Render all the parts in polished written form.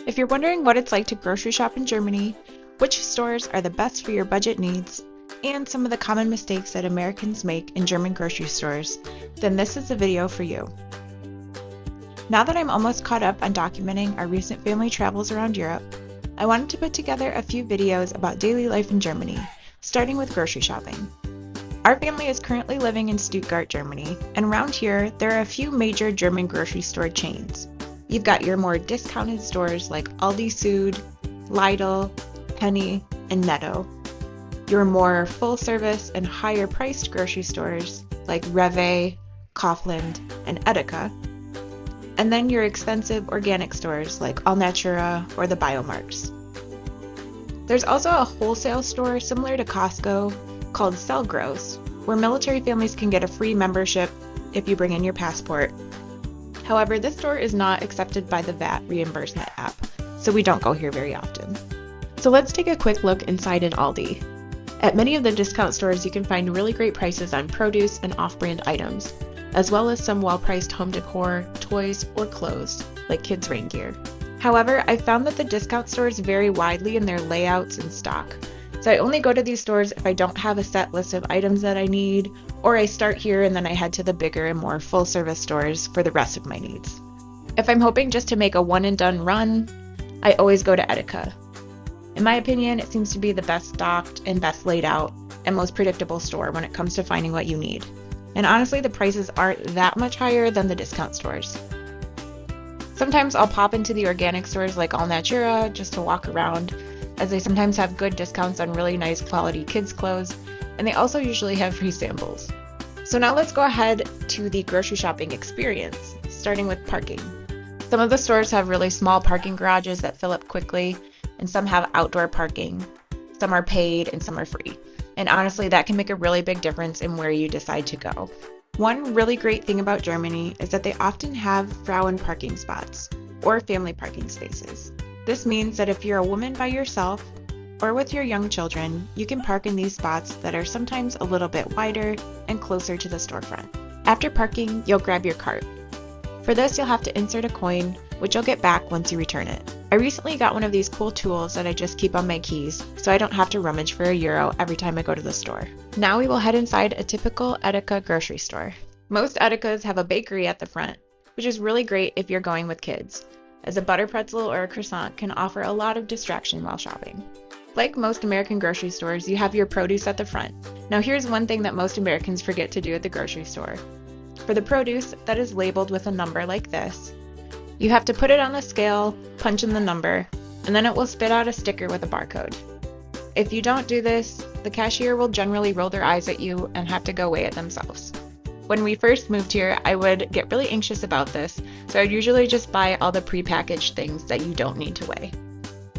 If you're wondering what it's like to grocery shop in Germany, which stores are the best for your budget needs, and some of the common mistakes that Americans make in German grocery stores, then this is the video for you. Now that I'm almost caught up on documenting our recent family travels around Europe, I wanted to put together a few videos about daily life in Germany, starting with grocery shopping. Our family is currently living in Stuttgart, Germany, and around here there are a few major German grocery store chains. You've got your more discounted stores like Aldi Süd, Lidl, Penny, and Netto. Your more full-service and higher-priced grocery stores like Rewe, Kaufland, and Edeka. And then your expensive organic stores like Alnatura or the Biomarks. There's also a wholesale store similar to Costco called Selgros, where military families can get a free membership if you bring in your passport. However, this store is not accepted by the VAT reimbursement app, so we don't go here very often. So let's take a quick look inside an Aldi. At many of the discount stores, you can find really great prices on produce and off-brand items, as well as some well-priced home decor, toys, or clothes, like kids' rain gear. However, I found that the discount stores vary widely in their layouts and stock. So I only go to these stores if I don't have a set list of items that I need, or I start here and then I head to the bigger and more full-service stores for the rest of my needs. If I'm hoping just to make a one-and-done run, I always go to Edeka. In my opinion, it seems to be the best stocked and best laid out and most predictable store when it comes to finding what you need. And honestly, the prices aren't that much higher than the discount stores. Sometimes I'll pop into the organic stores like Alnatura just to walk around, as they sometimes have good discounts on really nice quality kids' clothes, and they also usually have free samples. So now let's go ahead to the grocery shopping experience, starting with parking. Some of the stores have really small parking garages that fill up quickly, and some have outdoor parking. Some are paid and some are free. And honestly, that can make a really big difference in where you decide to go. One really great thing about Germany is that they often have Frauenparkplätze spots, or family parking spaces. This means that if you're a woman by yourself, or with your young children, you can park in these spots that are sometimes a little bit wider and closer to the storefront. After parking, you'll grab your cart. For this, you'll have to insert a coin, which you'll get back once you return it. I recently got one of these cool tools that I just keep on my keys, so I don't have to rummage for €1 every time I go to the store. Now we will head inside a typical Edeka grocery store. Most Edekas have a bakery at the front, which is really great if you're going with kids, as a butter pretzel or a croissant can offer a lot of distraction while shopping. Like most American grocery stores, you have your produce at the front. Now here's one thing that most Americans forget to do at the grocery store. For the produce that is labeled with a number like this, you have to put it on the scale, punch in the number, and then it will spit out a sticker with a barcode. If you don't do this, the cashier will generally roll their eyes at you and have to go weigh it themselves. When we first moved here, I would get really anxious about this, so I'd usually just buy all the prepackaged things that you don't need to weigh.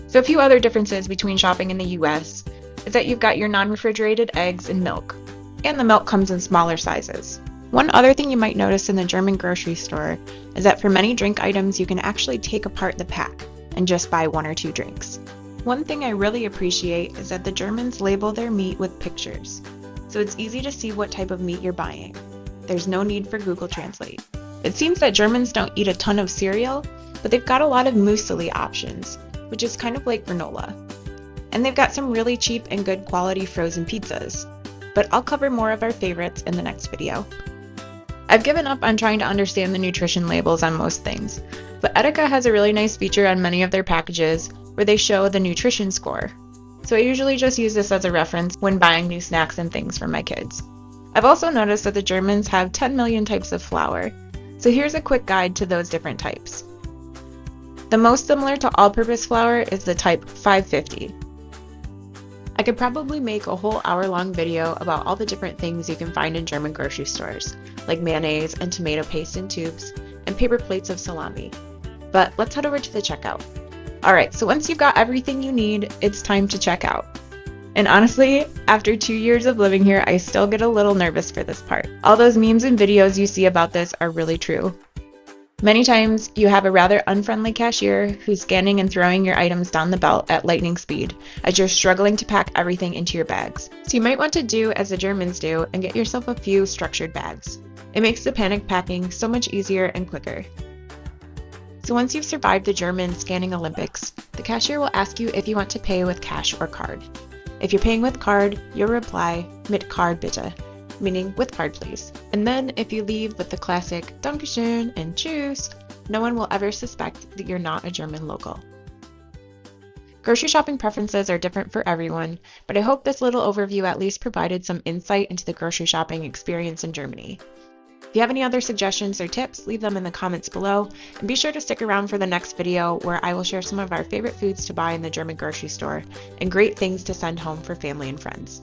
So a few other differences between shopping in the US is that you've got your non-refrigerated eggs and milk, and the milk comes in smaller sizes. One other thing you might notice in the German grocery store is that for many drink items you can actually take apart the pack and just buy 1 or 2 drinks. One thing I really appreciate is that the Germans label their meat with pictures, so it's easy to see what type of meat you're buying. There's no need for Google Translate. It seems that Germans don't eat a ton of cereal, but they've got a lot of muesli options, which is kind of like granola. And they've got some really cheap and good quality frozen pizzas, but I'll cover more of our favorites in the next video. I've given up on trying to understand the nutrition labels on most things, but Edeka has a really nice feature on many of their packages where they show the nutrition score. So I usually just use this as a reference when buying new snacks and things for my kids. I've also noticed that the Germans have 10 million types of flour, so here's a quick guide to those different types. The most similar to all-purpose flour is the type 550. I could probably make a whole hour-long video about all the different things you can find in German grocery stores, like mayonnaise and tomato paste in tubes, and paper plates of salami. But let's head over to the checkout. Alright, so once you've got everything you need, it's time to check out. And honestly, after 2 years of living here, I still get a little nervous for this part. All those memes and videos you see about this are really true. Many times, you have a rather unfriendly cashier who's scanning and throwing your items down the belt at lightning speed as you're struggling to pack everything into your bags. So you might want to do as the Germans do and get yourself a few structured bags. It makes the panic packing so much easier and quicker. So once you've survived the German scanning Olympics, the cashier will ask you if you want to pay with cash or card. If you're paying with card, you'll reply, mit Card bitte, meaning with card please. And then if you leave with the classic Dankeschön and Tschüss, no one will ever suspect that you're not a German local. Grocery shopping preferences are different for everyone, but I hope this little overview at least provided some insight into the grocery shopping experience in Germany. If you have any other suggestions or tips, leave them in the comments below, and be sure to stick around for the next video where I will share some of our favorite foods to buy in the German grocery store and great things to send home for family and friends.